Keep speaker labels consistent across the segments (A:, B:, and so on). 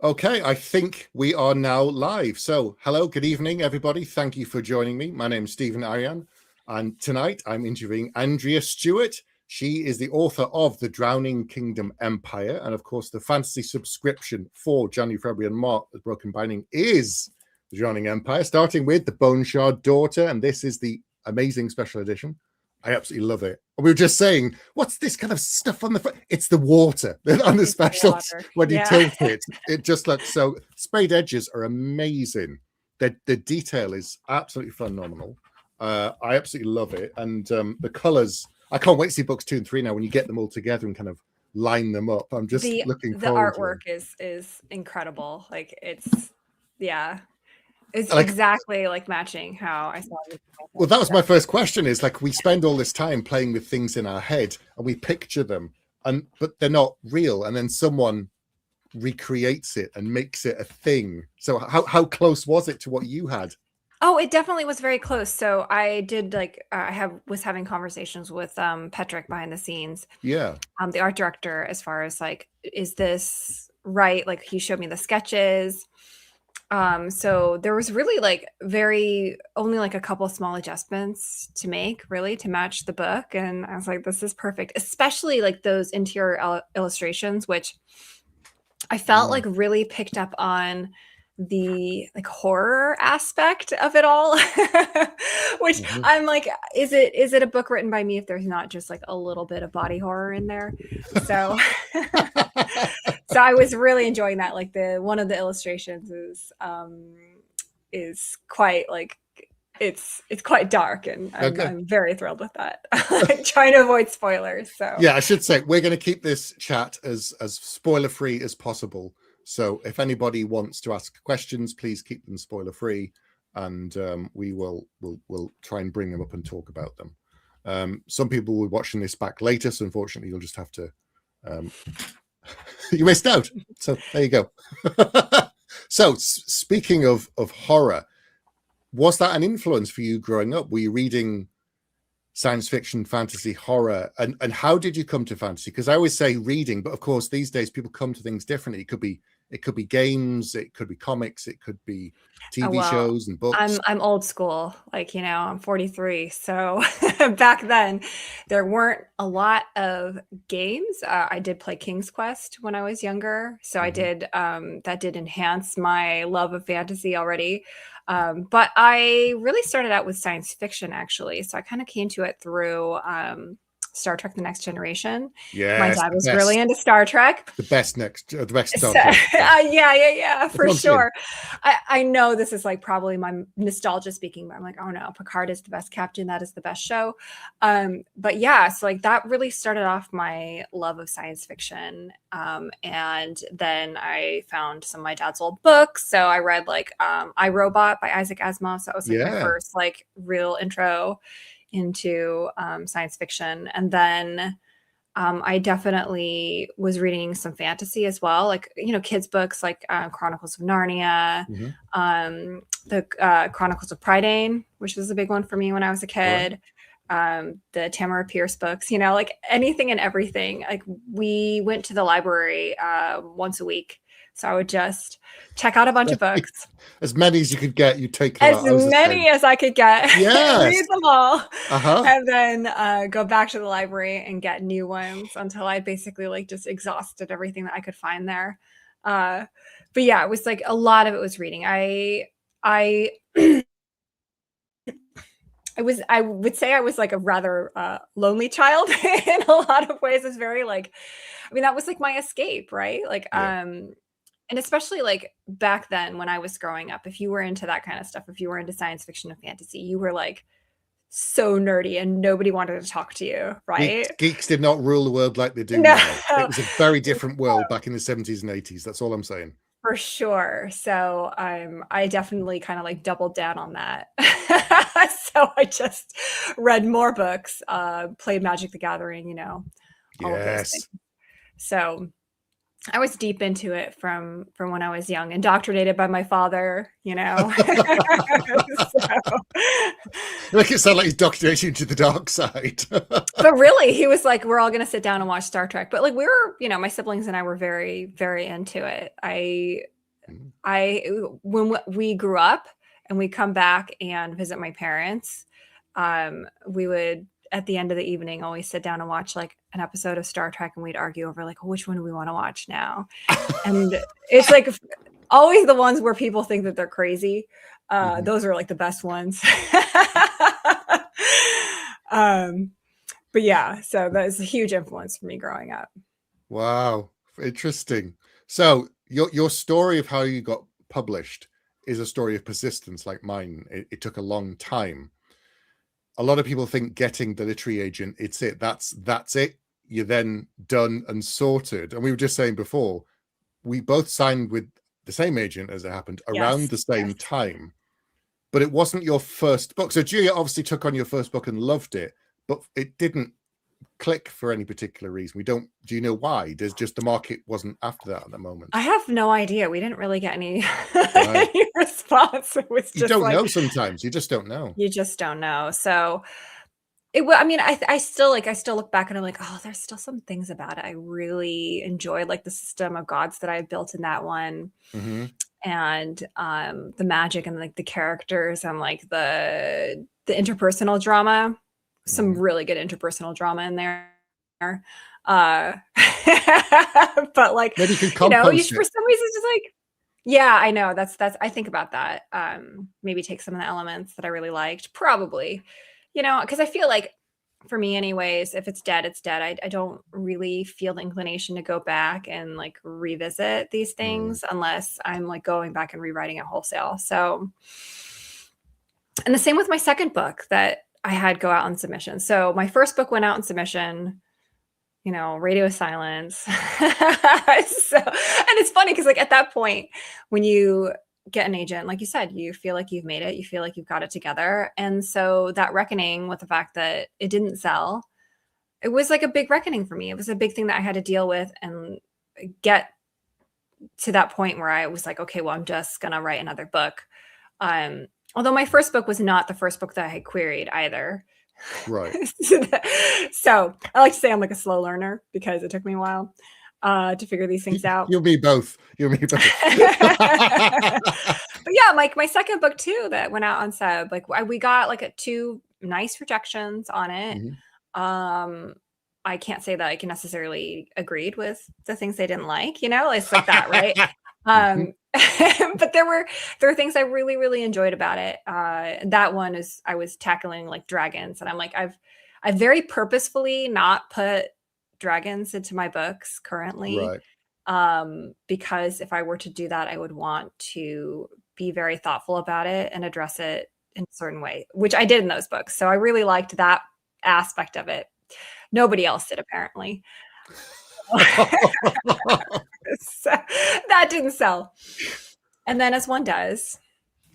A: Okay, I think we are now live. So, hello, good evening, everybody. Thank you for joining me. My name is Stephen Arian, and tonight I'm interviewing Andrea Stewart. She is the author of The Drowning Kingdom Empire, and of course, the fantasy subscription for January, February, and March, the Broken Binding, is The Drowning Empire, starting with The Bone Shard Daughter, and this is the amazing special edition. I absolutely love it. We were just saying, what's this kind of stuff on the front? It's the water on the
B: It's the
A: specials.
B: water.
A: When you
B: Yeah.
A: tilt it, it just looks so. Sprayed edges are amazing. The detail is absolutely phenomenal. I absolutely love it, and the colors. I can't wait to see books 2 and 3 now when you get them all together and kind of line them up. I'm just
B: The
A: looking
B: the
A: forward to
B: artwork
A: them.
B: is incredible. Like yeah. It's
A: Like,
B: exactly like matching how I saw it.
A: well, that was my first question. Is like we spend all this time playing with things in our head and we picture them, and but they're not real, and then someone recreates it and makes it a thing. So how close was it to what you had?
B: Oh, it definitely was very close. So I did like was having conversations with Petrick behind the scenes,
A: Yeah.
B: the art director, as far as like, is this right? Like he showed me the sketches. So there was really like very only like a couple of small adjustments to make really to match the book. And I was like, this is perfect, especially like those interior illustrations, which I felt like really picked up on the like horror aspect of it all. Which
A: Mhm.
B: I'm like, is it a book written by me if there's not just like a little bit of body horror in there? So so I was really enjoying that. Like the one of the illustrations is quite like it's quite dark, and
A: Okay.
B: I'm very thrilled with that. Trying to avoid spoilers. So
A: Yeah, I should say we're going to keep this chat as spoiler free as possible. So if anybody wants to ask questions, please keep them spoiler free, and we'll try and bring them up and talk about them. Some people will be watching this back later, so unfortunately you'll just have to. You missed out. So there you go. So speaking of horror, was that an influence for you growing up? Were you reading science fiction, fantasy, horror, and how did you come to fantasy? Because I always say reading, but of course these days people come to things differently. It could be games, it could be comics, it could be TV
B: well,
A: shows and books.
B: I'm old school. Like, I'm 43. So back then there weren't a lot of games. I did play King's Quest when I was younger. So I
A: Mhm.
B: did that did enhance my love of fantasy already. But I really started out with science fiction actually. So I kind of came to it through Star Trek The Next Generation. My
A: Yes,
B: dad was really into Star Trek.
A: the best Star
B: So,
A: Trek. Yeah,
B: yeah,
A: that's
B: for
A: what I'm saying.
B: sure. I know this is like probably my nostalgia speaking, but I'm like, oh no, Picard is the best captain. That is the best show. But yeah, so like that really started off my love of science fiction. And then I found some of my dad's old books. So I read like I, Robot by Isaac Asimov. So that was like my
A: Yeah.
B: first like real intro into science fiction. And then I definitely was reading some fantasy as well, like, kids' books like Chronicles of Narnia,
A: Mhm.
B: the Chronicles of Prydain, which was a big one for me when I was a
A: Right.
B: kid. The Tamara Pierce books, like anything and everything. Like we went to the library once a week. So I would just check out a bunch of books,
A: As many as you could get, you take them
B: as
A: out. I was the same.
B: many as I could get,
A: Yes.
B: read them all,
A: Uh-huh.
B: and then go back to the library and get new ones until I basically like just exhausted everything that I could find there. Uh, but yeah, it was like a lot of it was reading. I I would say I was like a rather lonely child in a lot of ways. It's very like, I mean, that was like my escape, right? Like,
A: Yeah.
B: and especially like back then when I was growing up, if you were into that kind of stuff, if you were into science fiction and fantasy, you were like so nerdy and nobody wanted to talk to you, right?
A: Geeks did not rule the world like they do
B: No,
A: now. It was a very different world back in the 70s and 80s. That's all I'm saying.
B: for sure. So I definitely kind of like doubled down on that. So I just read more books, played Magic the Gathering, all of those things.
A: Yes.
B: So I was deep into it from when I was young, indoctrinated by my father, you know. So,
A: Make it sound like he's doctorating you to the dark side.
B: but really, he was like, "We're all gonna sit down and watch Star Trek." But like, we were, you know, my siblings and I were very, very into it. I when we grew up and we come back and visit my parents, we would at the end of the evening always sit down and watch like an episode of Star Trek, and we'd argue over like, which one do we want to watch now? And it's like always the ones where people think that they're crazy. Those are like the best ones. But yeah, so that is a huge influence for me growing up.
A: Wow, interesting. So your story of how you got published is a story of persistence, like mine. It took a long time. A lot of people think getting the literary agent, it's it. That's it. You're then done and sorted. And we were just saying before, we both signed with the same agent as it happened around the same time. But it wasn't your first book. So Julia obviously took on your first book and loved it, but it didn't click for any particular reason. Do you know why? There's just the market wasn't after that at the moment.
B: I have no idea. We didn't really get any, any response. It was just
A: you don't know sometimes. You just don't know.
B: You just don't know. So I mean, I still look back and I'm like, oh, there's still some things about it I really enjoyed, like the system of gods that I built in that one. And the magic and like the characters and like the interpersonal drama. Some really good interpersonal drama in there. But like,
A: maybe you could
B: for some reason just like, yeah, I know that's I think about that. Maybe take some of the elements that I really liked, probably, because I feel like for me anyways, if it's dead, it's dead. I don't really feel the inclination to go back and like revisit these things unless I'm like going back and rewriting it wholesale. So, and the same with my second book that I had go out on submission. So my first book went out in submission, radio silence. So, and it's funny because like at that point, when you get an agent, like you said, you feel like you've made it, you feel like you've got it together. And so that reckoning with the fact that it didn't sell, it was like a big reckoning for me. It was a big thing that I had to deal with and get to that point where I was like, okay, well, I'm just going to write another book. Although my first book was not the first book that I had queried either.
A: Right.
B: So I like to say I'm like a slow learner because it took me a while to figure these things out.
A: You'll be both. But
B: yeah, my second book too that went out on sub, like we got like 2 nice rejections on it. I can't say that I can necessarily agreed with the things they didn't like, it's like that, right? But there were things I really, really enjoyed about it. That one is I was tackling like dragons, and I'm like, I've very purposefully not put dragons into my books currently.
A: Right.
B: Because if I were to do that, I would want to be very thoughtful about it and address it in a certain way, which I did in those books. So I really liked that aspect of it. Nobody else did, apparently. So that didn't sell. And then, as one does,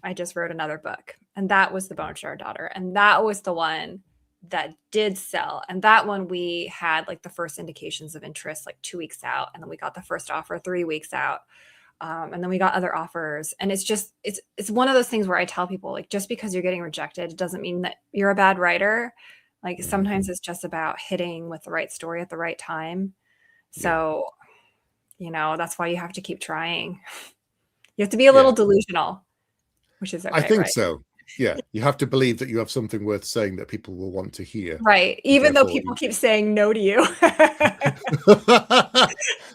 B: I just wrote another book, and that was The Bone Shard Daughter, and that was the one that did sell. And that one we had like the first indications of interest like 2 weeks out, and then we got the first offer 3 weeks out, and then we got other offers. And it's just it's one of those things where I tell people, like, just because you're getting rejected, it doesn't mean that you're a bad writer. Like sometimes it's just about hitting with the right story at the right time. So, that's why you have to keep trying. You have to be a little delusional, which is okay,
A: I think
B: right?
A: so. Yeah, you have to believe that you have something worth saying that people will want to hear.
B: Right, even though people keep saying no to you.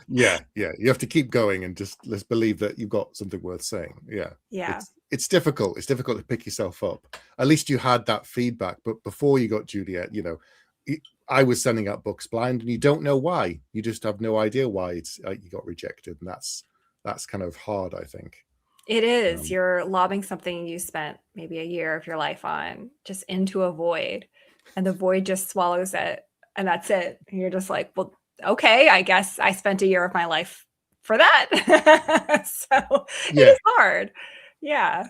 A: Yeah, you have to keep going and just let's believe that you've got something worth saying. Yeah. It's difficult. It's difficult to pick yourself up. At least you had that feedback. But before you got Juliet, I was sending out books blind, and you don't know why. You just have no idea why you got rejected, and that's kind of hard, I think.
B: It is. You're lobbing something you spent maybe a year of your life on just into a void, and the void just swallows it, and that's it. And you're just like, well, okay, I guess I spent a year of my life for that. So it is hard. Yeah.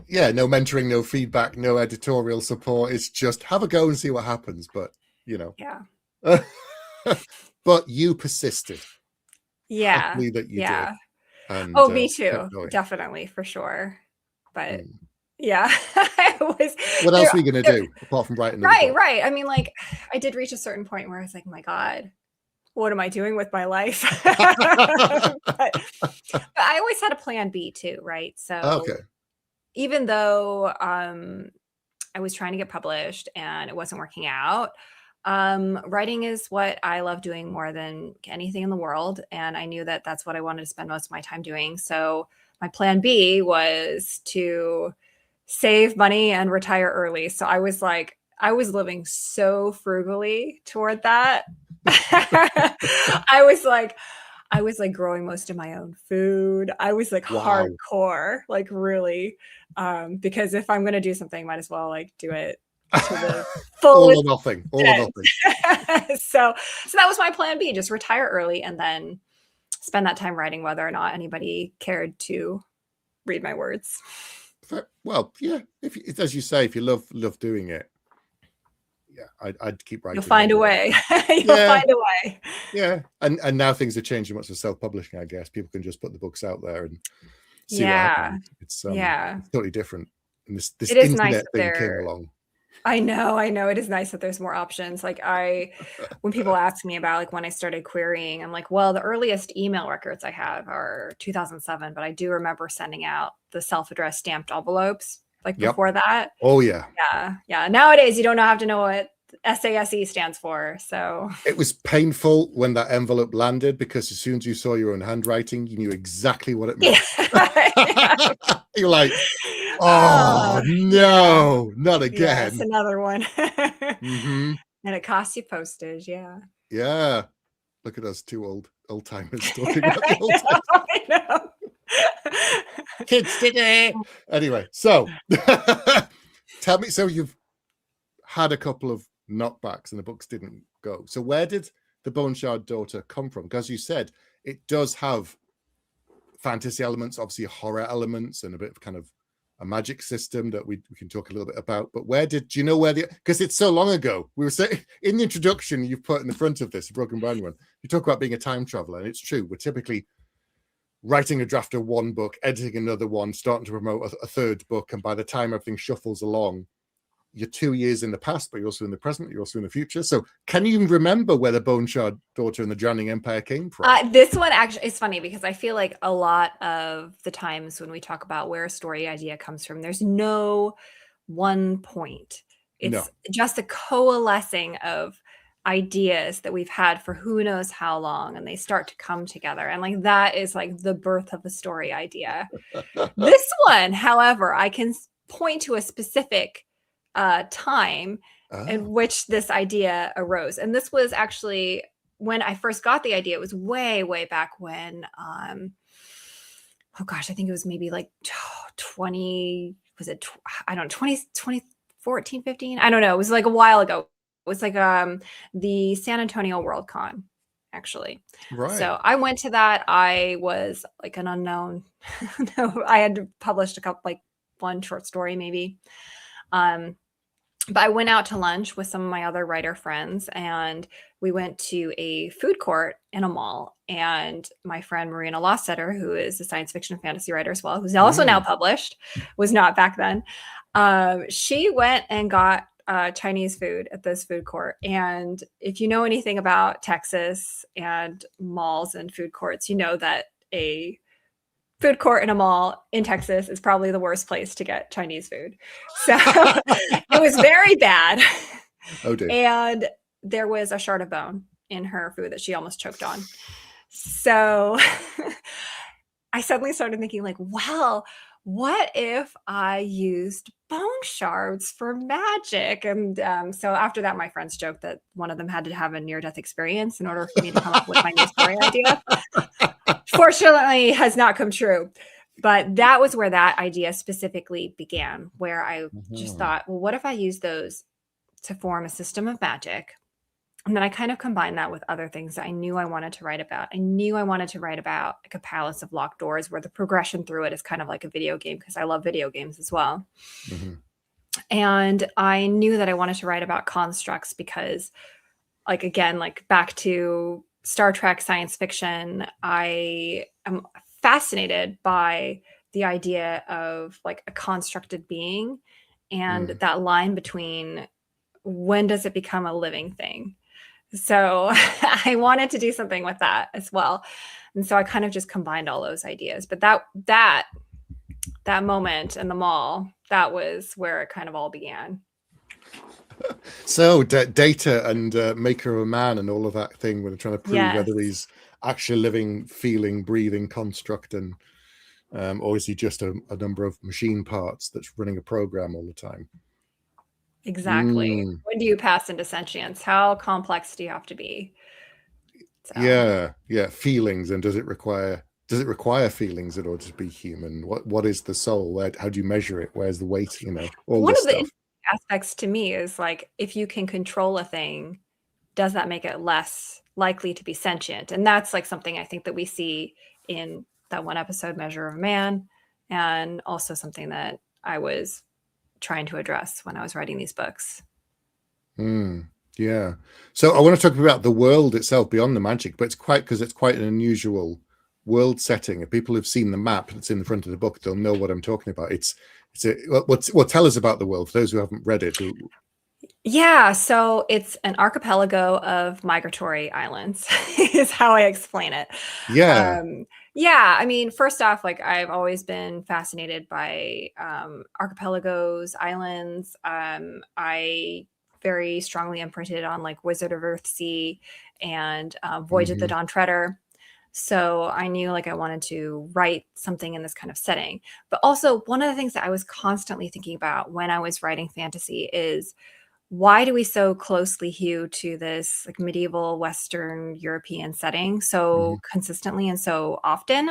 A: No mentoring, no feedback, no editorial support. It's just have a go and see what happens. But
B: Yeah.
A: But you persisted.
B: Yeah.
A: happily that you did
B: Yeah.
A: and
B: Oh, me
A: kept
B: too.
A: going.
B: Definitely, for sure. But
A: Mm.
B: yeah, I was
A: What else
B: there
A: were you going to
B: there
A: do apart from write another
B: right,
A: book?
B: right. I mean, like, I did reach a certain point where I was like, "My god, what am I doing with my life?" But I always had a plan B too, right? So,
A: Okay.
B: even though, I was trying to get published and it wasn't working out, writing is what I love doing more than anything in the world, and I knew that that's what I wanted to spend most of my time doing. So, my plan B was to save money and retire early. So I was like, I was living so frugally toward that. I was like, I was like growing most of my own food. I was like
A: Wow.
B: hardcore, like really, because if I'm gonna do something, might as well like do it to the
A: All
B: fullest
A: or nothing. All or
B: extent.
A: nothing.
B: So that was my plan B, just retire early and then spend that time writing whether or not anybody cared to read my words.
A: Well, yeah. If as you say, if you love doing it, yeah, I'd keep
B: You'll
A: writing
B: find a
A: anyway.
B: way. You'll
A: Yeah,
B: find a way.
A: yeah. And now things are changing much with self-publishing. I guess people can just put the books out there and see what
B: Yeah.
A: happens.
B: Yeah.
A: It's totally different. And this
B: It is nice
A: internet
B: that
A: thing came along.
B: I know, it is nice that there's more options. Like when people ask me about like when I started querying, I'm like, well, the earliest email records I have are 2007, but I do remember sending out the self-addressed stamped envelopes like
A: Yep.
B: before that.
A: Oh yeah.
B: Yeah. Yeah. Nowadays you don't have to know what SASE stands for. So
A: It was painful when that envelope landed because as soon as you saw your own handwriting, you knew exactly what it
B: yeah.
A: meant.
B: Yeah.
A: You're like,
B: Oh,
A: oh
B: yeah.
A: no, not
B: Yes,
A: again.
B: another one.
A: Hmm.
B: And it costs you postage, yeah.
A: Yeah. Look at us, two old timers talking about the
B: I
A: old
B: know,
A: days.
B: I know.
A: Kids did it. Anyway, so tell me, so you've had a couple of knockbacks and the books didn't go. So where did the Bone Shard Daughter come from? Because you said it does have fantasy elements, obviously horror elements, and a bit of kind of a magic system that we can talk a little bit about. But do you know where because it's so long ago. We were saying in the introduction you've put in the front of this, Broken Brown one, you talk about being a time traveler, and it's true. We're typically writing a draft of one book, editing another one, starting to promote a third book, and by the time everything shuffles along, you're 2 years in the past, but you're also in the present, you're also in the future. So can you even remember where the Bone Shard Daughter and the Drowning Empire came from?
B: This one actually is funny because I feel like a lot of the times when we talk about where a story idea comes from, there's no one point.
A: No.
B: It's just a coalescing of ideas that we've had for who knows how long, and they start to come together. And like that is like the birth of a story idea. This one, however, I can point to a specific time in which this idea arose. And this was actually when I first got the idea. It was way, way back when, oh gosh, I think it was maybe like 20, was it, I don't know, 2014, 15? I don't know. It was like a while ago. It was like the San Antonio World Con, actually.
A: Right.
B: So I went to that. I was like an unknown. No, I had published a couple, like one short story maybe. But I went out to lunch with some of my other writer friends, and we went to a food court in a mall. And my friend Marina Lossetter, who is a science fiction and fantasy writer as well, who's also now published, was not back then. She went and got Chinese food at this food court. And if you know anything about Texas and malls and food courts, you know that a food court in a mall in Texas is probably the worst place to get Chinese food. So it was very bad.
A: Oh dear.
B: And there was a shard of bone in her food that she almost choked on. So I suddenly started thinking like, well, what if I used bone shards for magic? And so after that, my friends joked that one of them had to have a near-death experience in order for me to come up with my new story idea. Fortunately, has not come true. But that was where that idea specifically began, where I just thought, well, what if I use those to form a system of magic? And then I kind of combined that with other things that I knew I wanted to write about. I knew I wanted to write about like a palace of locked doors where the progression through it is kind of like a video game, because I love video games as well. And I knew that I wanted to write about constructs because, like, again, like back to Star Trek science fiction, I am fascinated by the idea of like a constructed being and
A: Mm.
B: that line between when does it become a living thing. So I wanted to do something with that as well. And so I kind of just combined all those ideas. But that moment in the mall, that was where it kind of all began.
A: So Data and Maker of a Man and all of that thing, when they're trying to prove
B: Yes,
A: whether he's actually living, feeling, breathing construct, and or is he just a number of machine parts that's running a program all the time?
B: exactly.
A: Mm.
B: When do you pass into sentience? How complex do you have to be? So
A: Yeah, yeah. Feelings, and does it require feelings in order to be human? What is the soul? How do you measure it? Where's the weight? All
B: one
A: this
B: of the
A: stuff.
B: interesting aspects to me is like if you can control a thing, does that make it less likely to be sentient? And that's like something I think that we see in that one episode, Measure of a Man, and also something that I was trying to address when I was writing these books.
A: Mm, yeah. So I want to talk about the world itself beyond the magic, but it's quite an unusual world setting. If people have seen the map that's in the front of the book, they'll know what I'm talking about. Tell us about the world for those who haven't read it.
B: Yeah, so it's an archipelago of migratory islands, is how I explain it.
A: Yeah.
B: Um, yeah, I mean, first off, like I've always been fascinated by archipelagos, islands. I very strongly imprinted on like Wizard of Earthsea and Voyage of the
A: Hmm.
B: Dawn Treader. So I knew like I wanted to write something in this kind of setting. But also, one of the things that I was constantly thinking about when I was writing fantasy is why do we so closely hew to this like medieval Western European setting
A: Hmm.
B: so consistently and so often?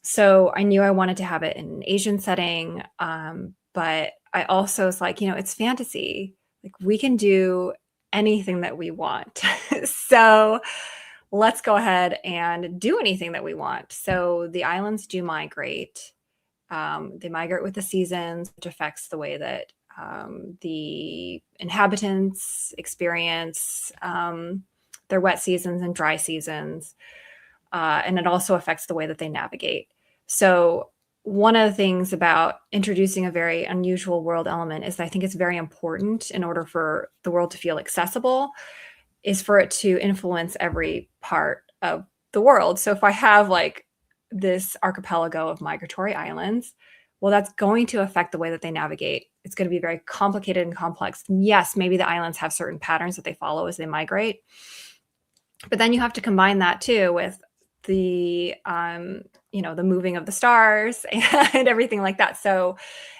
B: So I knew I wanted to have it in an Asian setting, but I also was like, it's fantasy. Like we can do anything that we want. So let's go ahead and do anything that we want. So the islands do migrate. They migrate with the seasons, which affects the way that the inhabitants experience their wet seasons and dry seasons. And it also affects the way that they navigate. So, one of the things about introducing a very unusual world element is that I think it's very important in order for the world to feel accessible, is for it to influence every part of the world. So, if I have like this archipelago of migratory islands, well, that's going to affect the way that they navigate. It's going to be very complicated and complex. Yes, maybe the islands have certain patterns that they follow as they migrate, but then you have to combine that too with the moving of the stars and everything like that. So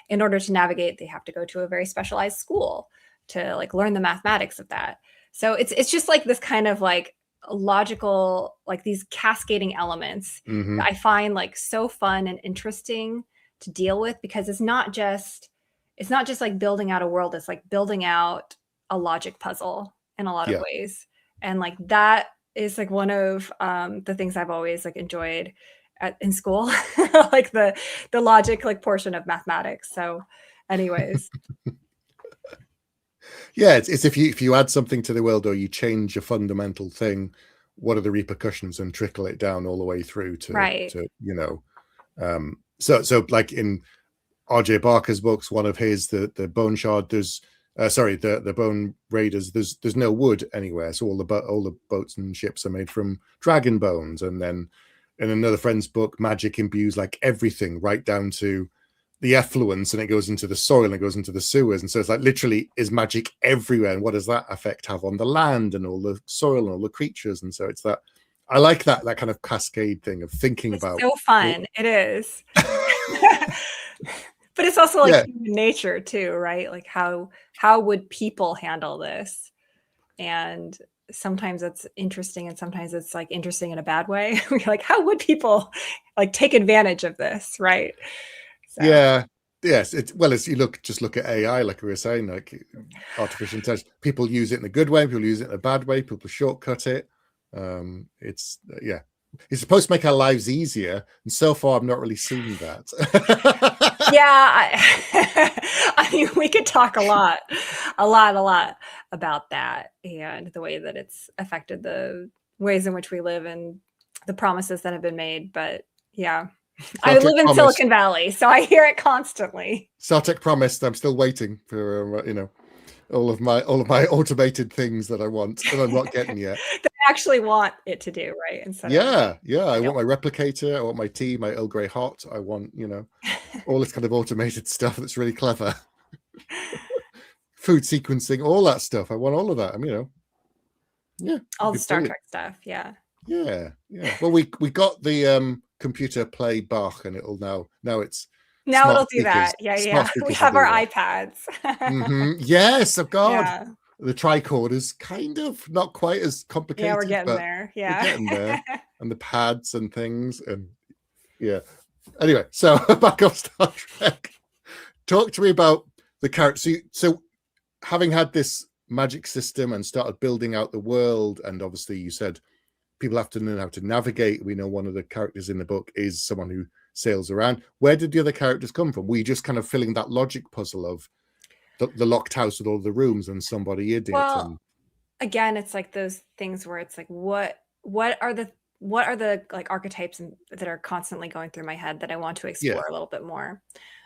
B: in order to navigate, they have to go to a very specialized school to like learn the mathematics of that. So it's just like this kind of like logical, like these cascading elements
A: Hmm.
B: that I find like so fun and interesting to deal with, because it's not just like building out a world, it's like building out a logic puzzle in a lot of
A: Yeah.
B: ways. And like that is like one of the things I've always like enjoyed in school, like the logic like portion of mathematics. So, anyways,
A: Yeah. It's if you add something to the world or you change a fundamental thing, what are the repercussions, and trickle it down all the way through to
B: right.
A: so like in R.J. Barker's books, one of his, the Bone Shard, the Bone Raiders, there's no wood anywhere, so all the boats and ships are made from dragon bones. And then in another friend's book, magic imbues like everything, right down to the effluence, and it goes into the soil and it goes into the sewers. And so it's like literally is magic everywhere, and what does that effect have on the land and all the soil and all the creatures? And so it's that I like that kind of cascade thing of thinking
B: It's
A: about,
B: so
A: well,
B: fun. It is. But it's also like
A: yeah.
B: human nature too, right? Like how would people handle this? And sometimes it's interesting and sometimes it's like interesting in a bad way. We're like, how would people like take advantage of this, right? So
A: Yeah. Yes. As you look at AI, like we were saying, like artificial intelligence, people use it in a good way, people use it in a bad way, people shortcut it. It's yeah. It's supposed to make our lives easier, and so far I've not really seen that.
B: yeah, I mean, we could talk a lot about that and the way that it's affected the ways in which we live and the promises that have been made. But yeah, I
A: Tech
B: live in
A: promised.
B: Silicon Valley, so I hear it constantly.
A: Tech promised. I'm still waiting for all of my automated things that I want that I'm not getting yet.
B: That I actually want it to do, right? Instead of
A: I want my replicator, I want my tea, my Earl Grey hot, I want, all this kind of automated stuff that's really clever. Food sequencing, all that stuff. I want all of that.
B: All the Star Trek stuff. Yeah.
A: Well, we got the computer play Bach, and it'll now it's
B: now it'll do that. Yeah. We have our iPads.
A: Yes, oh God.
B: Yeah.
A: The tricorder's kind of not quite as complicated.
B: Yeah, we're getting there. Yeah.
A: We're getting there. And the pads and things. And yeah. Anyway, so back off Star Trek. Talk to me about the character. So having had this magic system and started building out the world, and obviously you said people have to know how to navigate. We know one of the characters in the book is someone who sails around. Where did the other characters come from? Were you just kind of filling that logic puzzle of the locked house with all the rooms and somebody you did?
B: Well, again, it's like those things where it's like, what are the like archetypes that are constantly going through my head that I want to explore a little bit more?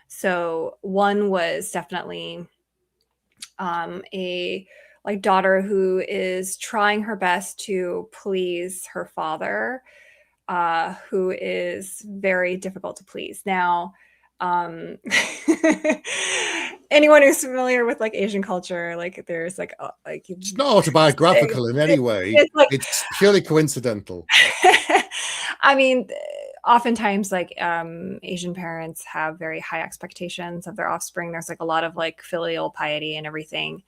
B: So one was definitely a like daughter who is trying her best to please her father, who is very difficult to please. Now, anyone who's familiar with like Asian culture, like there's like
A: it's not autobiographical in any way. It's purely coincidental.
B: I mean, oftentimes like Asian parents have very high expectations of their offspring. There's like a lot of like filial piety and everything.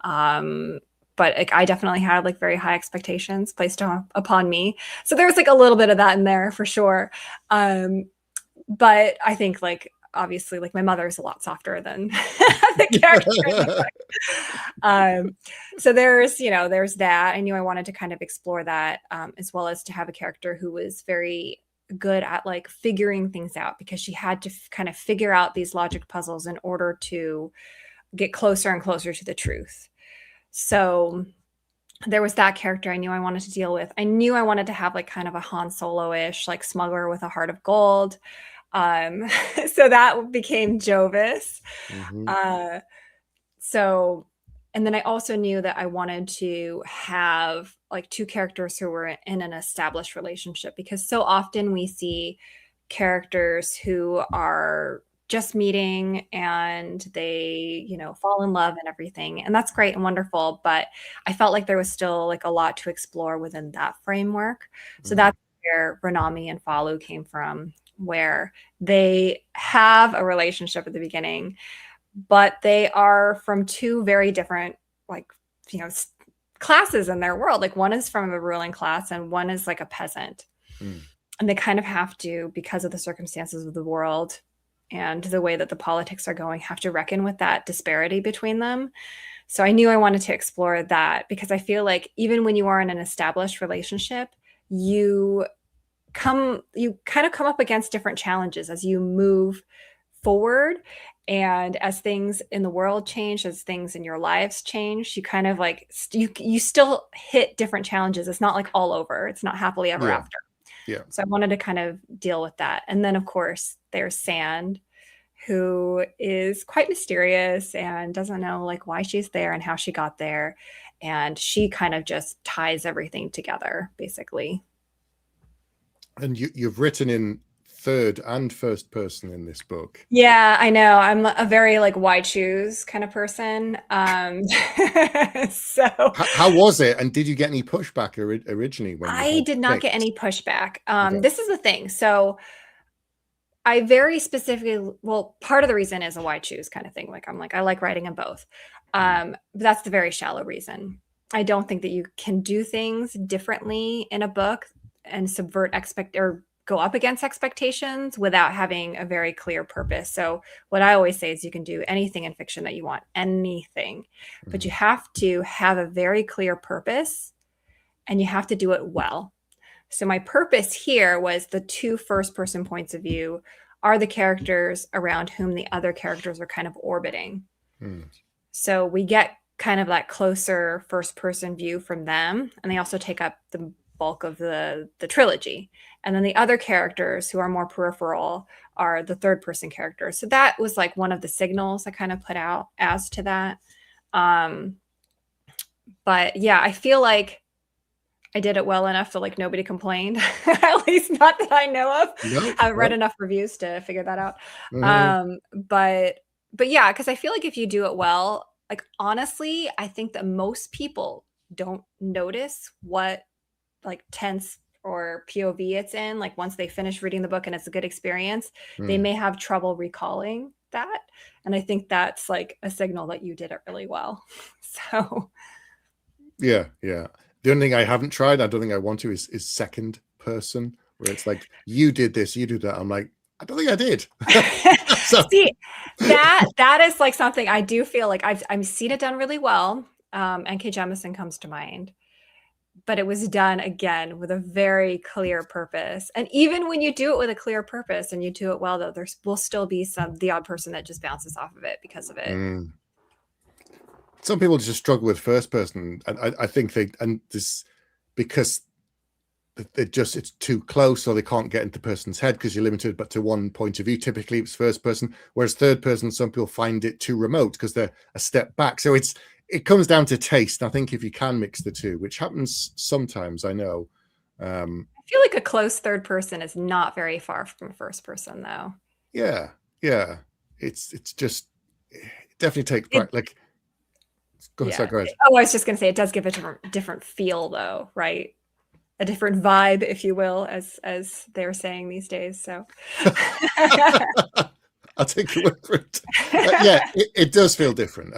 B: But like I definitely had like very high expectations placed upon me. So there's like a little bit of that in there for sure. But I think like obviously like my mother is a lot softer than the character in the book. So there's that. I knew I wanted to kind of explore that, as well as to have a character who was very good at like figuring things out, because she had to kind of figure out these logic puzzles in order to get closer and closer to the truth. So there was that character I knew I wanted to deal with. I knew I wanted to have like kind of a Han Solo-ish, like smuggler with a heart of gold. So that became Jovis.
A: Mm-hmm.
B: And then I also knew that I wanted to have like two characters who were in an established relationship, because so often we see characters who are just meeting and they, fall in love and everything. And that's great and wonderful. But I felt like there was still like a lot to explore within that framework. So that's where Renami and Falu came from, where they have a relationship at the beginning, but they are from two very different, like, classes in their world. Like one is from a ruling class and one is like a peasant. And they kind of have to, because of the circumstances of the world and the way that the politics are going, have to reckon with that disparity between them. So I knew I wanted to explore that, because I feel like even when you are in an established relationship, you kind of come up against different challenges as you move forward, and as things in the world change, as things in your lives change, you kind of like you still hit different challenges. It's not like all over. It's not happily ever after.
A: Yeah.
B: So I wanted to kind of deal with that. And then of course there's Sand, who is quite mysterious and doesn't know like why she's there and how she got there, and she kind of just ties everything together basically.
A: And you've written in third and first person in this book.
B: Yeah, I know. I'm a very like why choose kind of person. So
A: how was it? And did you get any pushback originally? When
B: I did not get any pushback.
A: Okay.
B: This is the thing. So I very specifically, well, part of the reason is a why choose kind of thing. Like I'm like, I like writing in both. But that's the very shallow reason. I don't think that you can do things differently in a book and subvert or go up against expectations without having a very clear purpose. So what I always say is you can do anything in fiction that you want, anything, but you have to have a very clear purpose and you have to do it well. So my purpose here was the two first person points of view are the characters around whom the other characters are kind of orbiting. So we get kind of that closer first person view from them. And they also take up the bulk of the trilogy. And then the other characters who are more peripheral are the third person characters. So that was like one of the signals I kind of put out as to that. But yeah, I feel like I did it well enough that like nobody complained, at least not that I know of.
A: No,
B: I haven't read
A: no.
B: enough reviews to figure that out.
A: Mhm.
B: But yeah, because I feel like if you do it well, like honestly, I think that most people don't notice what like tense or POV it's in. Like once they finish reading the book and it's a good experience, they
A: Mm.
B: may have trouble recalling that. And I think that's like a signal that you did it really well. So
A: Yeah, yeah. The only thing I haven't tried, I don't think I want to, is second person, where it's like, you did this, you did that. I'm like, I don't think I did. So
B: see, that is like something I do feel like I've seen it done really well. N.K. Jemisin comes to mind, but it was done again with a very clear purpose. And even when you do it with a clear purpose and you do it well, though, there will still be the odd person that just bounces off of it because of it.
A: some people just struggle with first person, and I think because it's too close, or they can't get into the person's head because you're limited but to one point of view. Typically it's first person, whereas third person, some people find it too remote because they're a step back. So it comes down to taste. I think if you can mix the two, which happens sometimes, I know.
B: I feel like a close third person is not very far from a first person, though.
A: Yeah, it's just, it definitely takes
B: It,
A: like, go
B: yeah.
A: ahead, go ahead.
B: Oh, I was just going to say it does give a different feel, though, right? A different vibe, if you will, as they're saying these days. So
A: I'll take your word for it. Yeah, it does feel different.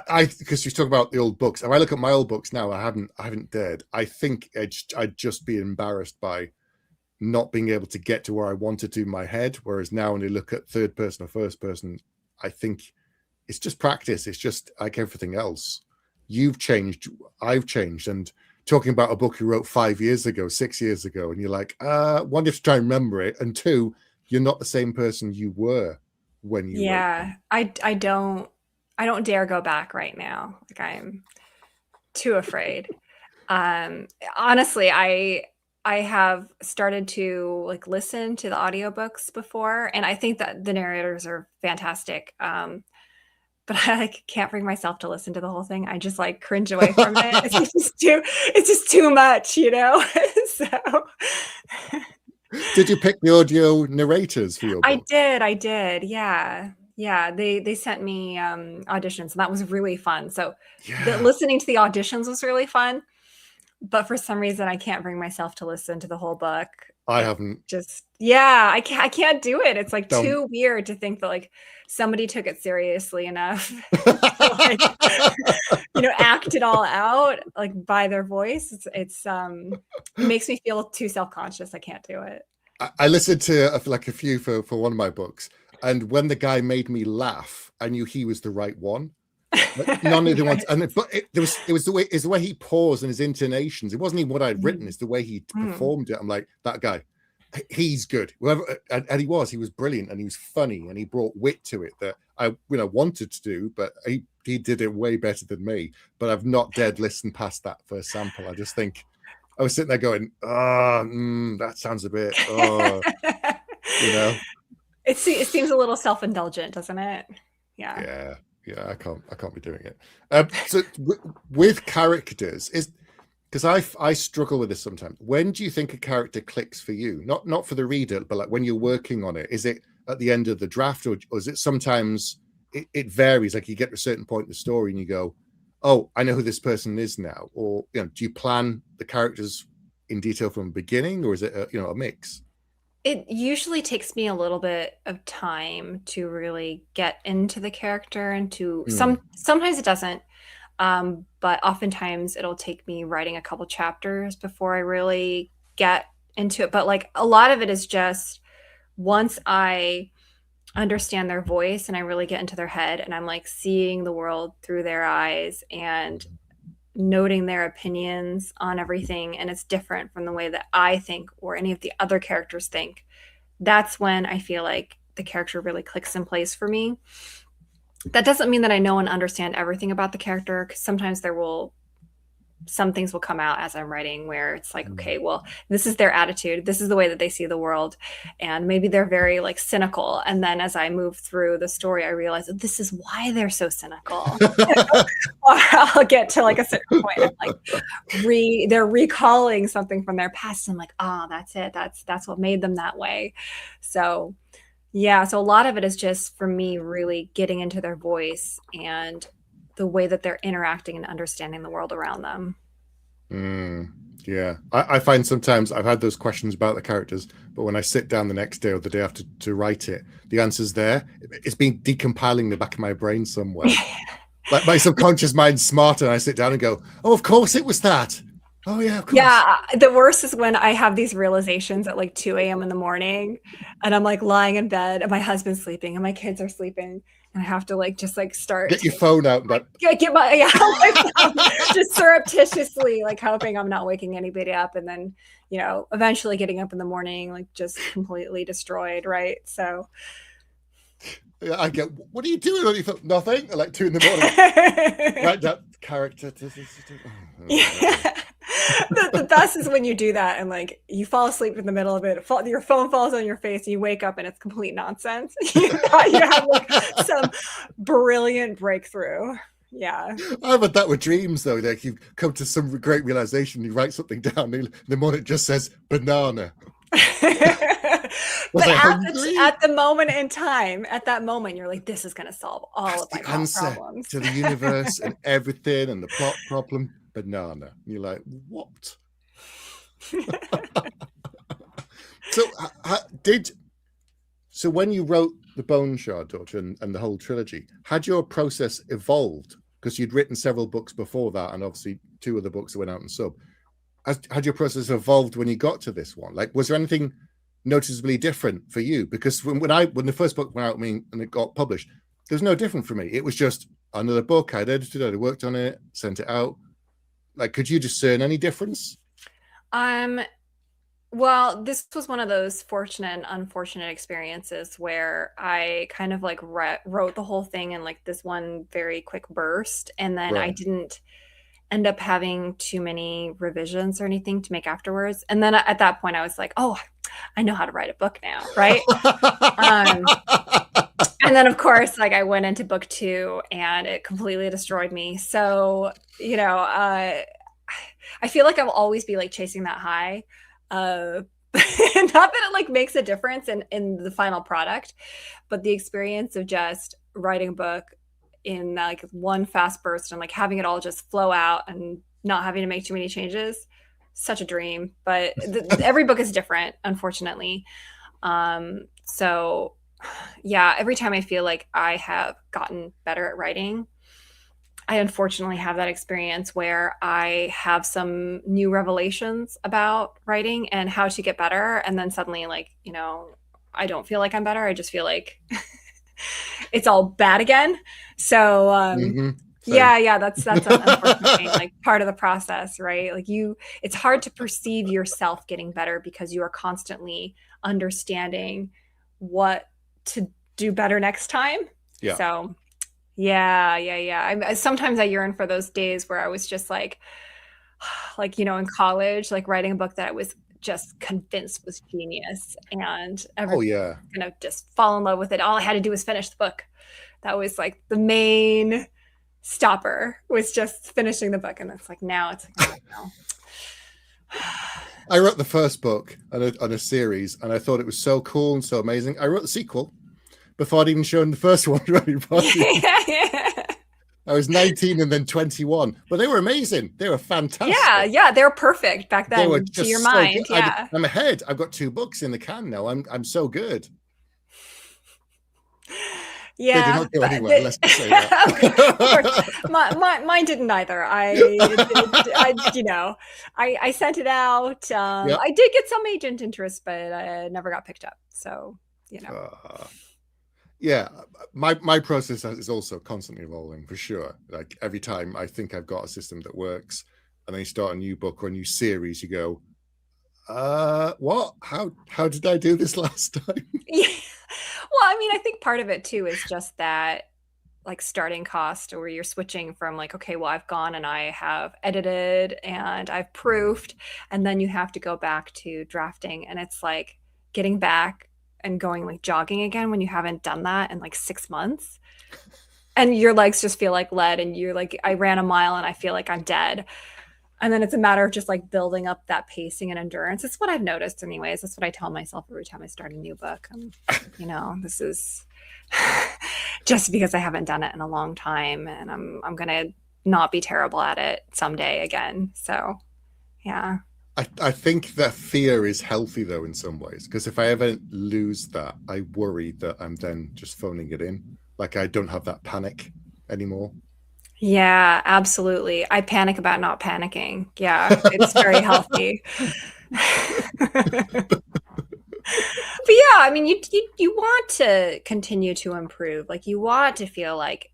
A: I because you talk about the old books. If I look at my old books now, I haven't dared. I think I'd just be embarrassed by not being able to get to where I wanted to in my head. Whereas now, when you look at third person or first person, I think it's just practice. It's just like everything else. You've changed, I've changed, and talking about a book you wrote 5 years ago, 6 years ago, and you're like, one, you have to try and remember it, and two, you're not the same person you were when you wrote
B: yeah,
A: them.
B: I don't dare go back right now. Like I'm too afraid. Honestly, I have started to like listen to the audiobooks before, and I think that the narrators are fantastic. But I like can't bring myself to listen to the whole thing. I just like cringe away from it. It's just too much, you know? So
A: Did you pick the audio narrators for your book?
B: I did. Yeah. Yeah. They sent me auditions and that was really fun. So
A: Yeah,
B: listening to the auditions was really fun. But for some reason I can't bring myself to listen to the whole book.
A: I
B: It
A: haven't.
B: just yeah, I can't do it. It's like
A: Don't.
B: too weird to think that like somebody took it seriously enough to like act it all out like by their voice. It makes me feel too self-conscious. I can't do it.
A: I listened to like a few for one of my books, and when the guy made me laugh, I knew he was the right one. But none of the ones,
B: Right.
A: and it was the way he paused and his intonations. It wasn't even what I'd written;
B: Mm.
A: it's the way he
B: Mm.
A: performed it. I'm like, that guy, he's good. Whoever, and he was brilliant, and he was funny, and he brought wit to it that I wanted to do, but he did it way better than me. But I've not dared listen past that first sample. I just think I was sitting there going, that sounds a bit, you know.
B: It seems a little self-indulgent, doesn't it? Yeah.
A: Yeah, I can't be doing it. So with characters, is because I struggle with this sometimes. When do you think a character clicks for you? Not for the reader, but like when you're working on it. Is it at the end of the draft, or is it sometimes it varies? Like you get to a certain point in the story and you go, oh, I know who this person is now. Or do you plan the characters in detail from the beginning, or is it a mix?
B: It usually takes me a little bit of time to really get into the character and to
A: Hmm.
B: sometimes it doesn't. But oftentimes it'll take me writing a couple chapters before I really get into it. But like a lot of it is just once I understand their voice and I really get into their head and I'm like seeing the world through their eyes and noting their opinions on everything and it's different from the way that I think or any of the other characters think. That's when I feel like the character really clicks in place for me. That doesn't mean that I know and understand everything about the character because sometimes there will some things will come out as I'm writing where it's like, okay, well, this is their attitude. This is the way that they see the world. And maybe they're very like cynical. And then as I move through the story, I realize that this is why they're so cynical. Or I'll get to like a certain point and like they're recalling something from their past. And I'm like, oh, that's it. That's what made them that way. So yeah, so a lot of it is just for me really getting into their voice and the way that they're interacting and understanding the world around them.
A: Yeah, I find sometimes I've had those questions about the characters, but when I sit down the next day or the day after to write it, the answer's there. It's been decompiling in the back of my brain somewhere. Like my subconscious mind's smarter, and I sit down and go, oh, of course it was that. Oh yeah, of course.
B: Yeah, the worst is when I have these realizations at like 2 a.m. in the morning, and I'm like lying in bed, and my husband's sleeping, and my kids are sleeping, and I have to like just like start
A: get your phone out, but
B: get my phone, just surreptitiously like hoping I'm not waking anybody up, and then eventually getting up in the morning like just completely destroyed, right? So
A: I get, what are you doing? And you thought nothing. At like 2 a.m. Write that character.
B: Yeah. The best is when you do that and like you fall asleep in the middle of it, your phone falls on your face, and you wake up and it's complete nonsense. You thought you have like some brilliant breakthrough. Yeah,
A: I've had that with dreams though. Like you come to some great realization, you write something down, and the morning it just says banana.
B: But at the moment in time, at that moment, you're like, this is going to solve all of my problems.
A: To the universe and everything and the plot problem, banana. And you're like, what? So when you wrote The Bone Shard Daughter and the whole trilogy, had your process evolved? Because you'd written several books before that, and obviously 2 of the books that went out in sub. Had your process evolved when you got to this one? Like, was there anything noticeably different for you? Because when the first book went out and it got published, there's no different for me. It was just another book. I'd edited it, I worked on it, sent it out. Like, could you discern any difference?
B: Well, this was one of those fortunate and unfortunate experiences where I kind of like wrote the whole thing in like this one very quick burst, and then I didn't end up having too many revisions or anything to make afterwards. And then at that point I was like, oh, I know how to write a book now, right? And then of course, like I went into book 2 and it completely destroyed me. So, I feel like I'll always be like chasing that high. Not that it like makes a difference in the final product, but the experience of just writing a book in like one fast burst and like having it all just flow out and not having to make too many changes, such a dream. But every book is different, unfortunately. So yeah, every time I feel like I have gotten better at writing, I unfortunately have that experience where I have some new revelations about writing and how to get better, and then suddenly like I don't feel like I'm better. I just feel like it's all bad again. So yeah, that's unfortunately like part of the process, right? Like it's hard to perceive yourself getting better because you are constantly understanding what to do better next time.
A: Yeah.
B: So yeah. Sometimes I yearn for those days where I was just like in college, like writing a book that I was just convinced was genius, and everyone gonna just fall in love with it. All I had to do was finish the book. That was like the main stopper, was just finishing the book. And it's like now it's like, oh, no.
A: I wrote the first book on a series, and I thought it was so cool and so amazing. I wrote the sequel before I'd even shown the first one to anybody. I was 19 and then 21, but they were amazing. They were fantastic.
B: Yeah, they were perfect back then. They were just to your mind. Yeah,
A: I'm ahead. I've got 2 books in the can now. I'm so good.
B: Yeah,
A: they did not go anywhere. Let's just say that.
B: Mine didn't either. I sent it out. I did get some agent interest, but I never got picked up. So
A: yeah, my process is also constantly evolving, for sure. Like every time I think I've got a system that works, and then you start a new book or a new series, you go, what? How did I do this last time?
B: Yeah. Well, I mean, I think part of it too is just that like starting cost, where you're switching from like, okay, well, I've gone and I have edited and I've proofed, and then you have to go back to drafting, and it's like getting back and going like jogging again when you haven't done that in like 6 months, and your legs just feel like lead, and you're like, I ran a mile and I feel like I'm dead. And then it's a matter of just like building up that pacing and endurance. It's what I've noticed anyways. That's what I tell myself every time I start a new book. This is just because I haven't done it in a long time, and I'm going to not be terrible at it someday again. So, yeah.
A: I think that fear is healthy though in some ways, because if I ever lose that, I worry that I'm then just phoning it in. Like I don't have that panic anymore.
B: Yeah, absolutely. I panic about not panicking. Yeah, it's very healthy. But yeah, I mean, you want to continue to improve. Like you want to feel like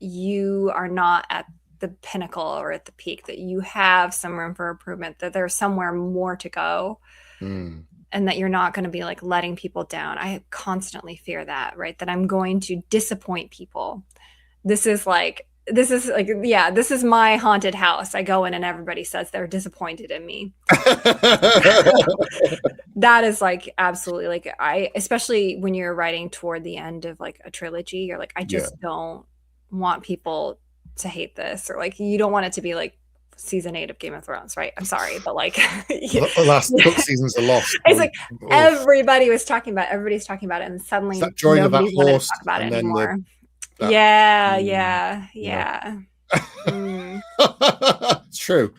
B: you are not at the pinnacle or at the peak, that you have some room for improvement, that there's somewhere more to go, and that you're not going to be like letting people down. I constantly fear that, right? That I'm going to disappoint people. Yeah, this is my haunted house. I go in and everybody says they're disappointed in me. That is like absolutely like, especially when you're writing toward the end of like a trilogy, you're like, I just don't want people to hate this, or like you don't want it to be like season 8 of Game of Thrones, right? I'm sorry, but like
A: the last book seasons are lost.
B: It's like everybody's talking about it, and suddenly nobody's wanted to talk about it anymore. Yeah.
A: It's true.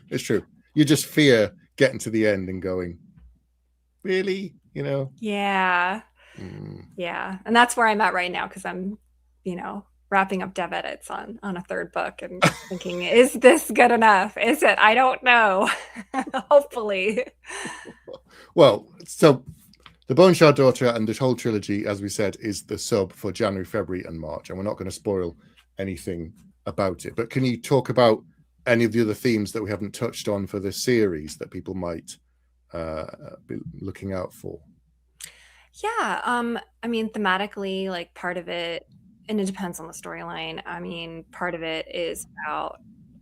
A: You just fear getting to the end and going, really,
B: Yeah. And that's where I'm at right now, because I'm wrapping up dev edits on a third book and thinking, is this good enough? Is it? I don't know. Hopefully.
A: Well, so the Bone Shard Daughter and this whole trilogy, as we said, is the sub for January, February, and March, and we're not going to spoil anything about it. But can you talk about any of the other themes that we haven't touched on for this series that people might be looking out for?
B: Yeah. I mean, thematically, like part of it, and it depends on the storyline. I mean, part of it is about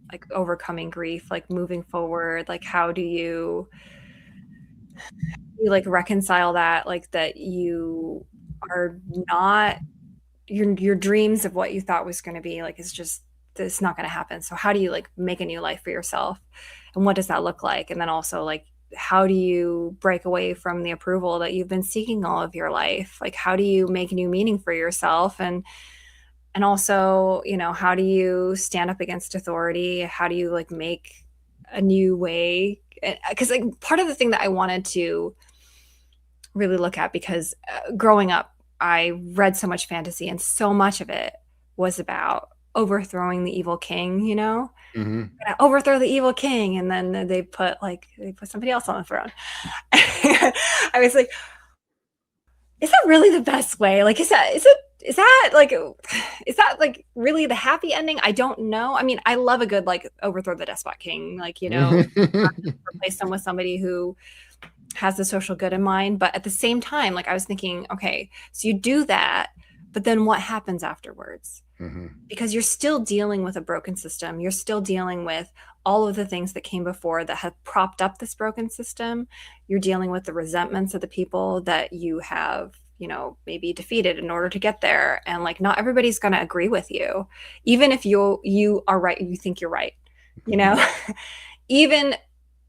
B: like overcoming grief, like moving forward. Like, how do you like reconcile that, like that you are not your dreams of what you thought was going to be, like it's not going to happen. So how do you like make a new life for yourself, and what does that look like? And then also like, how do you break away from the approval that you've been seeking all of your life? Like, how do you make new meaning for yourself? And also, how do you stand up against authority? How do you like make a new way? Because like part of the thing that I wanted to really look at, because growing up, I read so much fantasy, and so much of it was about overthrowing the evil king, overthrow the evil king, and then they put somebody else on the throne. I was like, is that really the best way? Like, is that like really the happy ending? I don't know. I mean, I love a good like overthrow the despot king, like, replace them with somebody who has the social good in mind. But at the same time, like I was thinking, okay, so you do that, but then what happens afterwards? Because you're still dealing with a broken system. You're still dealing with all of the things that came before that have propped up this broken system. You're dealing with the resentments of the people that you have, maybe defeated in order to get there. And like, not everybody's going to agree with you, even if you are right, you think you're right, even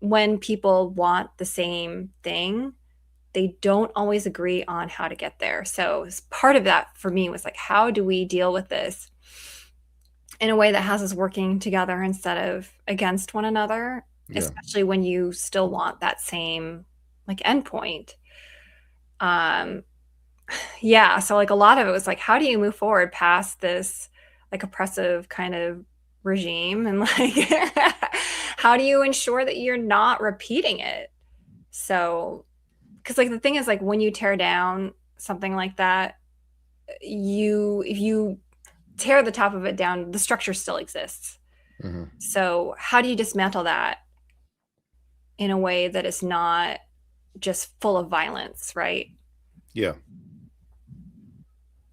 B: when people want the same thing, they don't always agree on how to get there. So part of that for me was like, how do we deal with this in a way that has us working together instead of against one another, especially when you still want that same like endpoint. So like a lot of it was like, how do you move forward past this like oppressive kind of regime, and like how do you ensure that you're not repeating it? So because like the thing is, like when you tear down something like that, if you tear the top of it down, the structure still exists. So how do you dismantle that in a way that is not just full of violence, right?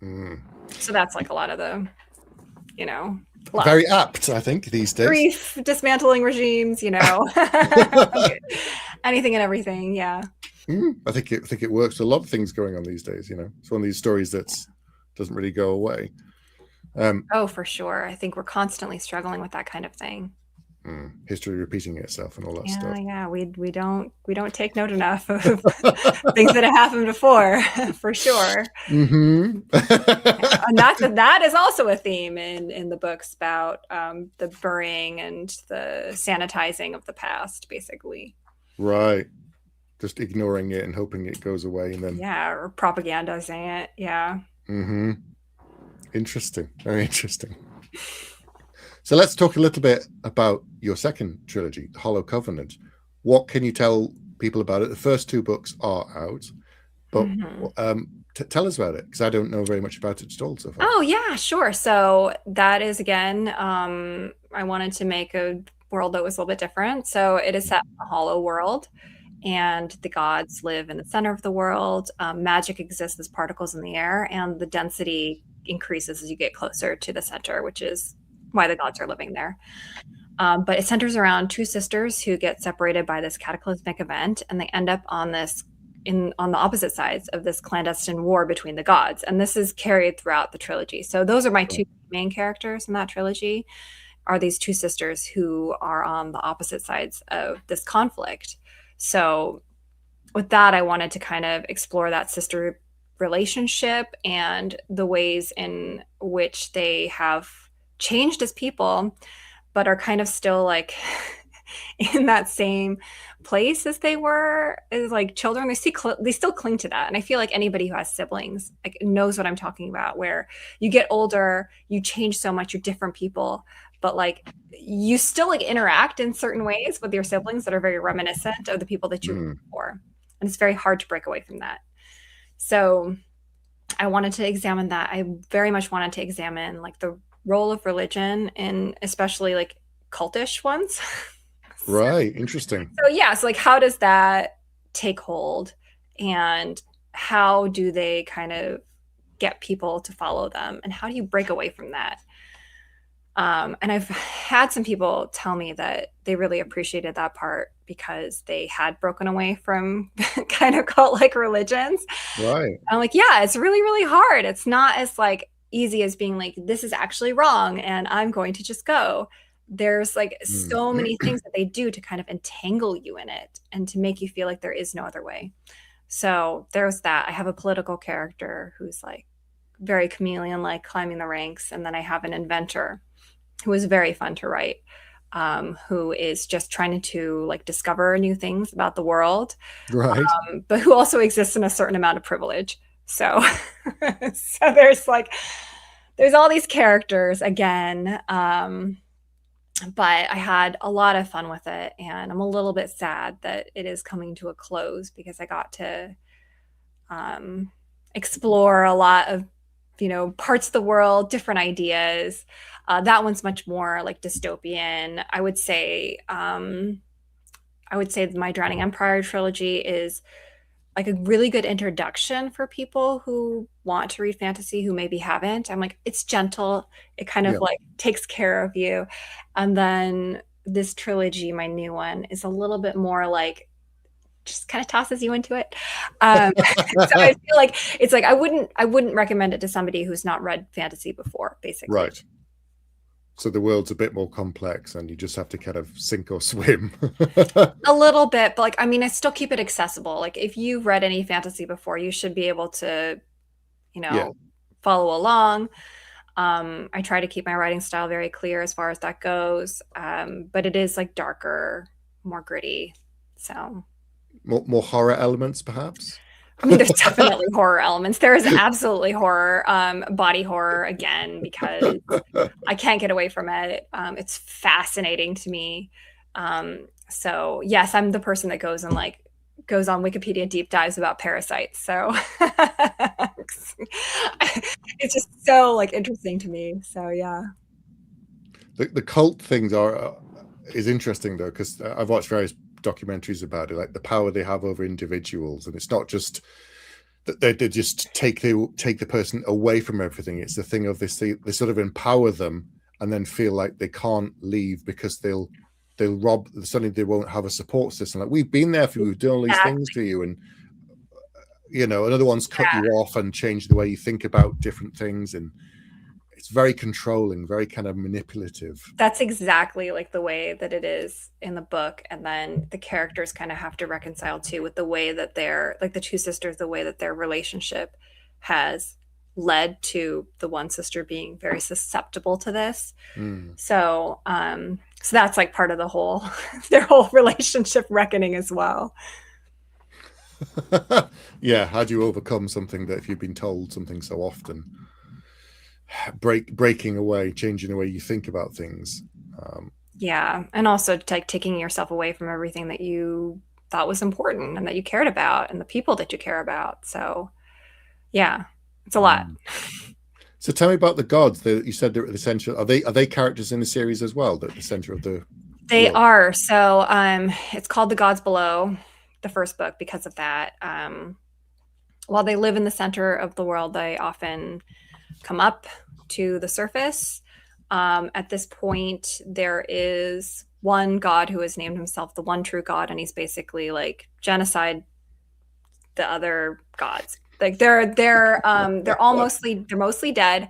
B: So that's like a lot of the you know, love.
A: Very apt, I think, these days.
B: Grief, dismantling regimes, anything and everything. Yeah.
A: I think it works with a lot of things going on these days. It's one of these stories that doesn't really go away.
B: Oh, for sure. I think we're constantly struggling with that kind of thing.
A: History repeating itself and all that stuff.
B: Yeah, we don't take note enough of things that have happened before, for sure.
A: Mm-hmm.
B: And that is also a theme in the books about the burying and the sanitizing of the past, basically.
A: Right. Just ignoring it and hoping it goes away, and then
B: or propagandizing it. Yeah.
A: Mm-hmm. Interesting. Very interesting. So let's talk a little bit about your second trilogy, The Hollow Covenant. What can you tell people about it? The first two books are out, but tell us about it, because I don't know very much about it at all so far.
B: Oh, yeah, sure. So that is, again, I wanted to make a world that was a little bit different. So it is set in a hollow world, and the gods live in the center of the world. Magic exists as particles in the air, and the density increases as you get closer to the center, which is why the gods are living there. But it centers around two sisters who get separated by this cataclysmic event, and they end up on the opposite sides of this clandestine war between the gods. And this is carried throughout the trilogy. So those are my two main characters in that trilogy, are these two sisters who are on the opposite sides of this conflict. So with that, I wanted to kind of explore that sister relationship and the ways in which they have changed as people, but are kind of still like in that same place as they were as like children. They still cling to that. And I feel like anybody who has siblings like knows what I'm talking about, where you get older, you change so much, you're different people, but like you still like interact in certain ways with your siblings that are very reminiscent of the people that you were before. And it's very hard to break away from that. So I wanted to examine that. I very much wanted to examine like the role of religion, and especially like cultish ones.
A: Right. Interesting.
B: So like how does that take hold, and how do they kind of get people to follow them, and how do you break away from that? And I've had some people tell me that they really appreciated that part because they had broken away from kind of cult-like religions.
A: Right.
B: I'm like, yeah, it's really, really hard. It's not as like easy as being like, this is actually wrong and I'm going to just go. There's like so many things that they do to kind of entangle you in it and to make you feel like there is no other way. So there's that. I have a political character who's like very chameleon, like climbing the ranks. And then I have an inventor who is very fun to write, who is just trying to like discover new things about the world,
A: right?
B: But who also exists in a certain amount of privilege. So, so there's all these characters again, but I had a lot of fun with it, and I'm a little bit sad that it is coming to a close because I got to explore a lot of parts of the world, different ideas. That one's much more like dystopian. I would say my Drowning Empire trilogy is like a really good introduction for people who want to read fantasy who maybe haven't. I'm like, it's gentle. It kind of like takes care of you. And then this trilogy, my new one, is a little bit more like just kind of tosses you into it. So I feel like it's like I wouldn't recommend it to somebody who's not read fantasy before, basically.
A: Right. So the world's a bit more complex and you just have to kind of sink or swim.
B: A little bit, but like, I mean, I still keep it accessible. Like if you've read any fantasy before, you should be able to, follow along. I try to keep my writing style very clear as far as that goes. But it is like darker, more gritty. So
A: more horror elements, perhaps?
B: I mean, there's definitely horror elements. There is absolutely horror, body horror again, because I can't get away from it. It's fascinating to me. So yes, I'm the person that goes on Wikipedia deep dives about parasites. So it's just so like interesting to me. So yeah.
A: The cult things is interesting though, because I've watched various documentaries about it, like the power they have over individuals, and it's not just they just take the person away from everything. It's the thing of this, they sort of empower them and then feel like they can't leave because they'll rob, suddenly they won't have a support system. Like, we've been there for you, we've done all these things to you, and another one's cut you off and changed the way you think about different things, and it's very controlling, very kind of manipulative.
B: That's exactly like the way that it is in the book. And then the characters kind of have to reconcile too with the way that they're like the two sisters, the way that their relationship has led to the one sister being very susceptible to this. So that's like part of the whole their whole relationship reckoning as well.
A: Yeah, how do you overcome something that if you've been told something so often? Breaking away, changing the way you think about things.
B: Yeah, and also like taking yourself away from everything that you thought was important and that you cared about and the people that you care about. So yeah, it's a lot.
A: So tell me about the gods. You said they're at the center. Are they characters in the series as well? They're at the center of the
B: They
A: world?
B: are. So it's called The Gods Below, the first book, because of that. While they live in the center of the world, they often come up to the surface. At this point, there is one god who has named himself the one true god, and he's basically like genocide the other gods. Like they're mostly dead.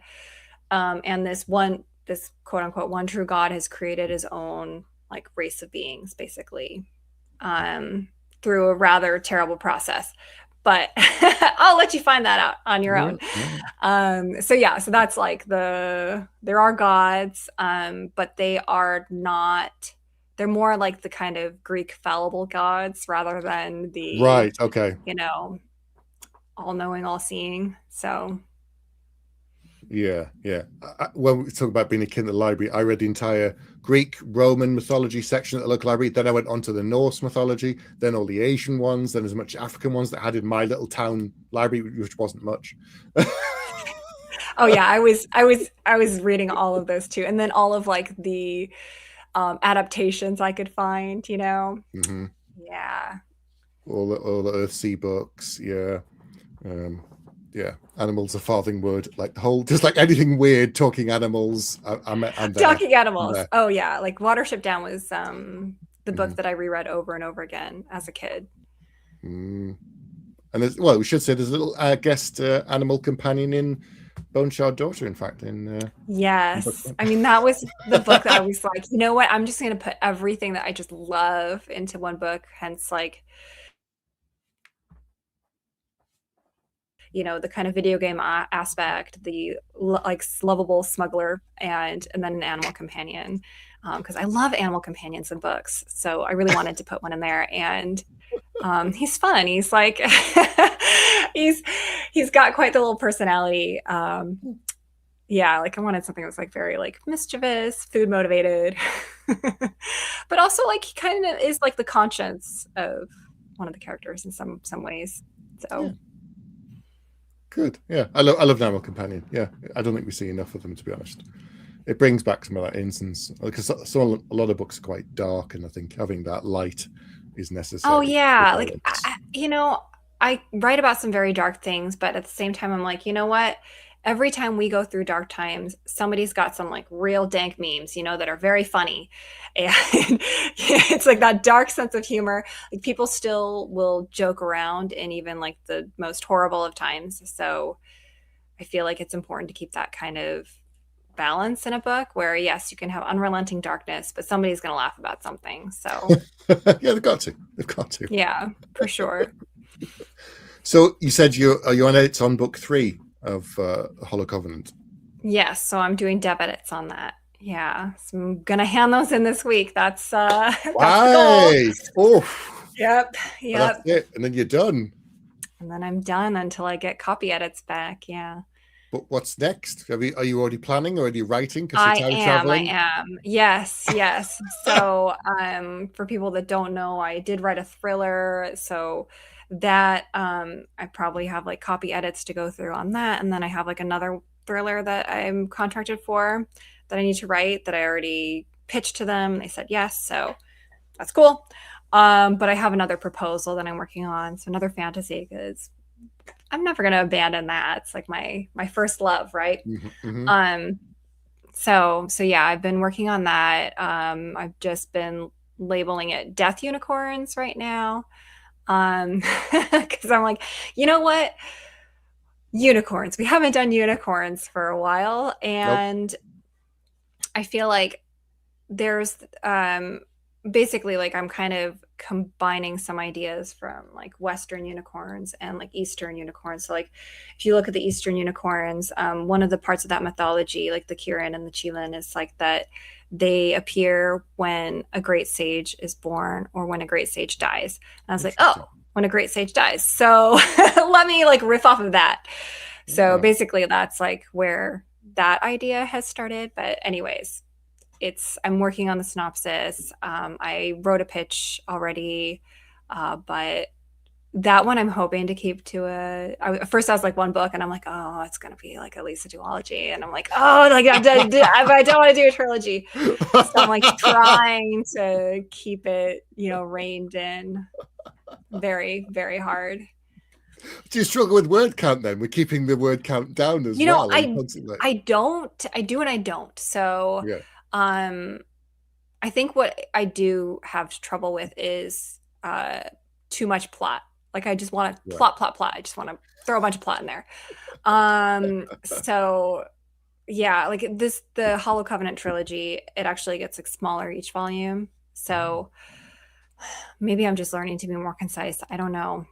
B: And this quote unquote one true god has created his own like race of beings, basically, through a rather terrible process. But I'll let you find that out on your own. So that's like there are gods, but they are not, they're more like the kind of Greek fallible gods rather than the,
A: right. Okay.
B: all knowing, all seeing. So
A: yeah. When we talk about being a kid in the library, I read the entire Greek, Roman mythology section at the local library. Then I went on to the Norse mythology, then all the Asian ones, then as much African ones that I had in my little town library, which wasn't much.
B: Oh yeah, I was reading all of those too, and then all of like the adaptations I could find. Yeah.
A: All the Earthsea books, yeah. Animals are farthing wood, like the whole, just like anything weird, talking animals. I'm there.
B: Talking animals. Oh yeah, like Watership Down was the book that I reread over and over again as a kid.
A: And we should say there's a little guest animal companion in Bone Shard Daughter, in fact.
B: Yes, I mean that was the book that I was like, you know what? I'm just going to put everything that I just love into one book. Hence, like, the kind of video game aspect, the like lovable smuggler, and then an animal companion, because I love animal companions in books. So I really wanted to put one in there, and he's fun. He's like he's got quite the little personality. Like I wanted something that was like very like mischievous, food motivated, but also like he kind of is like the conscience of one of the characters in some ways. So.
A: Yeah. Good. Yeah, I love an animal companion. Yeah, I don't think we see enough of them, to be honest. It brings back some of that innocence, because a lot of books are quite dark, and I think having that light is necessary.
B: Oh yeah, like I write about some very dark things, but at the same time, I'm like, you know what? Every time we go through dark times, somebody's got some like real dank memes, that are very funny. And it's like that dark sense of humor. Like people still will joke around in even like the most horrible of times. So I feel like it's important to keep that kind of balance in a book where, yes, you can have unrelenting darkness, but somebody's going to laugh about something. So
A: yeah, they've got to.
B: Yeah, for sure.
A: So you said you're on edits on book 3 of Hollow Covenant.
B: Yes, so I'm doing dev edits on that. Yeah, so I'm gonna hand those in this week. That's that's the goal. Yep.
A: That's it, and then you're done.
B: And then I'm done until I get copy edits back. Yeah.
A: But what's next? Are you already planning, or are you writing?
B: I am. Yes. So, for people that don't know, I did write a thriller. So that I probably have like copy edits to go through on that, and then I have like another thriller that I'm contracted for that I need to write that I already pitched to them. They said yes, so that's cool. But I have another proposal that I'm working on, so another fantasy, because I'm never gonna abandon that. It's like my first love, right?
A: Mm-hmm.
B: Um, so yeah, I've been working on that. I've just been labeling it Death Unicorns right now. Because I'm like, you know what? Unicorns. We haven't done unicorns for a while,
A: Nope.
B: and I feel like there's basically like I'm kind of combining some ideas from like Western unicorns and like Eastern unicorns. So like if you look at the Eastern unicorns, one of the parts of that mythology, like the Kirin and the Qilin, is like that they appear when a great sage is born or when a great sage dies. And I was like,
A: Interesting.
B: oh, when a great sage dies. So let me like riff off of that. So
A: Yeah.
B: basically that's like where that idea has started. But anyways, I'm working on the synopsis. I wrote a pitch already, but that one I'm hoping to keep to at first I was like one book, and I'm like, oh, it's gonna be like at least a duology, and I'm like, oh, like I don't want to do a trilogy, so I'm like trying to keep it, reined in very, very hard.
A: Do you struggle with word count then? We're keeping the word count down as well.
B: I don't. I do and I don't. So,
A: Yeah.
B: um, I think what I do have trouble with is too much plot. Like I just want to
A: Right.
B: plot. I just want to throw a bunch of plot in there. So yeah, like the Hollow Covenant trilogy, it actually gets like smaller each volume. So maybe I'm just learning to be more concise. I don't know.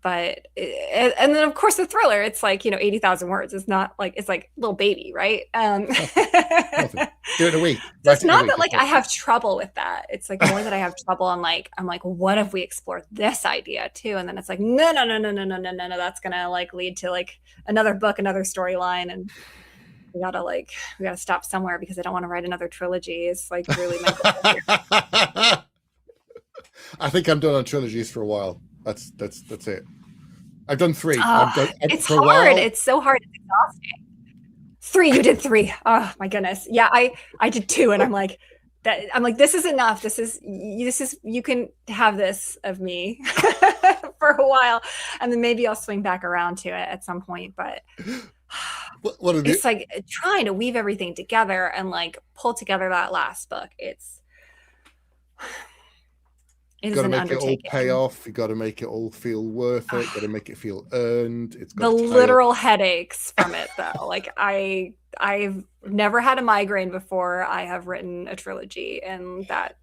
B: But and then of course the thriller, it's like 80,000 words. It's not like it's like little baby, right?
A: Nothing. Do it in a week.
B: So
A: Write
B: it's
A: it in a
B: not
A: week.
B: that like I have trouble with that. It's like more that I have trouble on like I'm like, what if we explore this idea too? And then it's like, no. That's gonna like lead to like another book, another storyline, and we gotta stop somewhere because I don't want to write another trilogy. It's like really my goal here.
A: I think I'm done on trilogies for a while. That's it. I've done 3.
B: Oh,
A: I've done
B: it's
A: for a
B: hard.
A: while.
B: It's so hard. It's exhausting. 3, you did 3. Oh my goodness. Yeah, I did 2, and I'm like this is enough. This is you can have this of me for a while, and then maybe I'll swing back around to it at some point. But
A: What are
B: it's like trying to weave everything together and like pull together that last book. It
A: you
B: is
A: got to
B: an
A: make it all
B: undertaking.
A: pay off. You got to make it all feel worth it. Got to make it feel earned. It's got
B: The
A: to
B: literal headaches from it, though. Like I've never had a migraine before I have written a trilogy, and that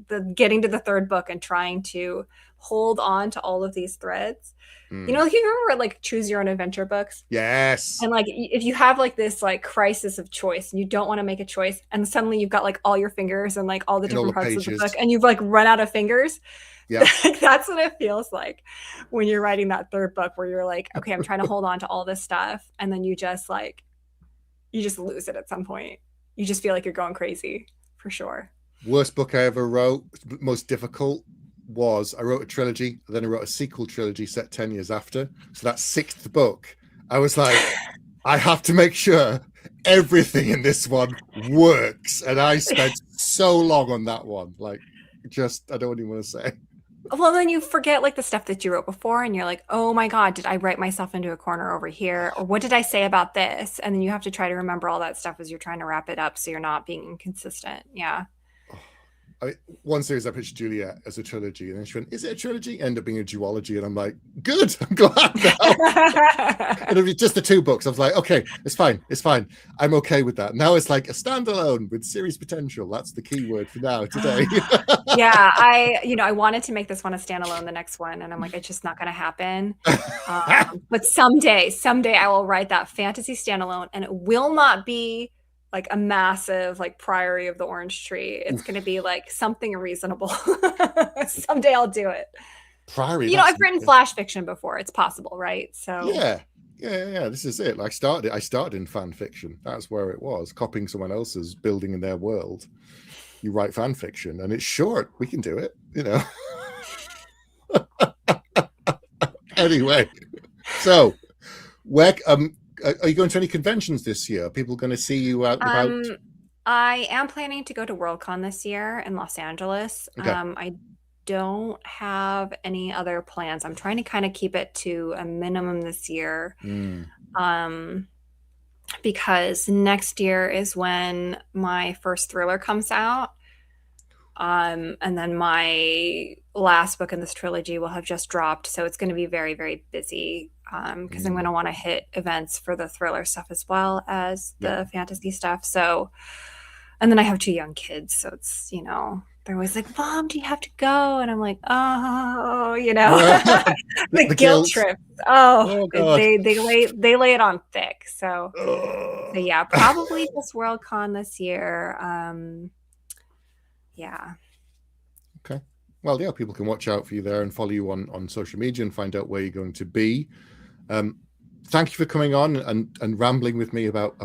B: the getting to the 3rd book and trying to hold on to all of these threads. Like you remember like choose your own adventure books?
A: Yes.
B: And like if you have like this like crisis of choice and you don't want to make a choice, and suddenly you've got like all your fingers and like all the different parts of the book, and you've like run out of fingers.
A: Yeah.
B: That's what it feels like when you're writing that 3rd book, where you're like, okay, I'm trying to hold on to all this stuff, and then you just lose it at some point. You just feel like you're going crazy, for sure.
A: Worst book I ever wrote, most difficult, was I wrote a trilogy, then I wrote a sequel trilogy set 10 years after. So that 6th book, I was like, I have to make sure everything in this one works. And I spent so long on that one. Like, I don't even want to say.
B: Well, then you forget like the stuff that you wrote before, and you're like, oh my God, did I write myself into a corner over here? Or what did I say about this? And then you have to try to remember all that stuff as you're trying to wrap it up so you're not being inconsistent. Yeah.
A: One series I pitched Juliet as a trilogy, and then she went, "Is it a trilogy?" End up being a duology, and I'm like, "Good, I'm glad now." And it was just the 2 books. I was like, "Okay, it's fine, I'm okay with that." Now it's like a standalone with series potential. That's the key word for now today.
B: Yeah, I wanted to make this one a standalone, the next one, and I'm like, it's just not going to happen. But someday I will write that fantasy standalone, and it will not be like a massive like Priory of the Orange Tree. It's going to be like something reasonable. Someday I'll do it.
A: Priory.
B: I've written flash fiction before. It's possible, right? So
A: yeah. This is it. I started in fan fiction. That's where it was, copying someone else's, building in their world. You write fan fiction, and it's short. We can do it, Anyway, so where are you going to any conventions this year? Are people going to see you out and about?
B: I am planning to go to Worldcon this year in Los Angeles.
A: Okay.
B: I don't have any other plans. I'm trying to kind of keep it to a minimum this year. Because next year is when my first thriller comes out. And then my last book in this trilogy will have just dropped. So it's going to be very, very busy because I'm going to want to hit events for the thriller stuff as well as the fantasy stuff. So, and then I have 2 young kids. So it's, you know, they're always like, Mom, do you have to go? And I'm like, oh, you know, the guilt trip. Oh, they lay it on thick. So yeah, probably just Worldcon this year. Yeah.
A: Okay. Well, yeah, people can watch out for you there and follow you on social media and find out where you're going to be. Thank you for coming on and rambling with me about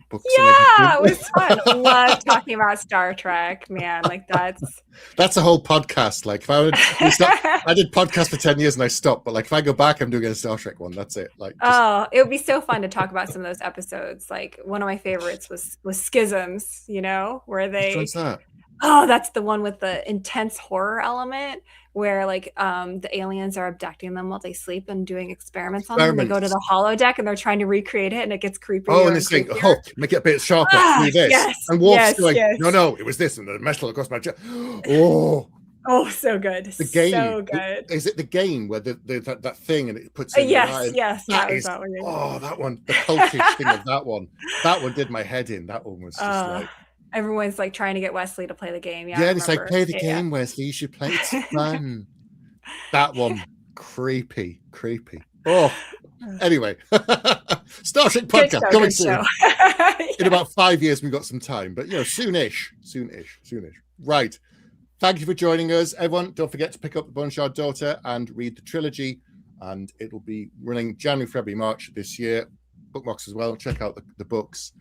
A: books.
B: Yeah, it was fun. Love talking about Star Trek, man. Like that's
A: a whole podcast. Like if I did podcast for 10 years and I stopped, but like if I go back, I'm doing a Star Trek one. That's it. Like
B: it would be so fun to talk about some of those episodes. Like one of my favorites was Schisms, you know, where they
A: Which one's that?
B: Oh, that's the one with the intense horror element where like the aliens are abducting them while they sleep and doing experiments on them. They go to the holodeck and they're trying to recreate it and it gets creepy.
A: Oh, and it's saying, oh, make it a bit sharper. Do this.
B: Yes,
A: and Wolf's going, no, it was this and the metal across my chest.
B: Oh, so good.
A: The game.
B: So good.
A: Is it the game where that thing and it puts in
B: yes.
A: That one. The cultish thing of that one. That one did my head in. That one was just like
B: everyone's like trying to get Wesley to play the game.
A: Yeah, and it's like, play the game, Wesley. You should play it. It's fun. That one, creepy. Oh, anyway, Star Trek podcast coming soon. In about 5 years, we've got some time, but you know, soonish. Right. Thank you for joining us, everyone. Don't forget to pick up The Boneshard Daughter and read the trilogy, and it'll be running January, February, March this year. Bookmarks as well. Check out the books.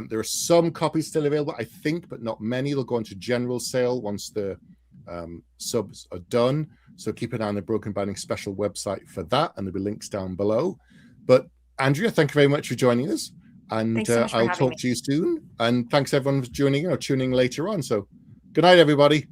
A: There are some copies still available, I think, but not many. They'll go into general sale once the subs are done. So keep an eye on the Broken Binding special website for that, and there'll be links down below. But Andrea, thank you very much for joining us, and I'll talk to you soon. And thanks everyone for tuning later on. So good night, everybody.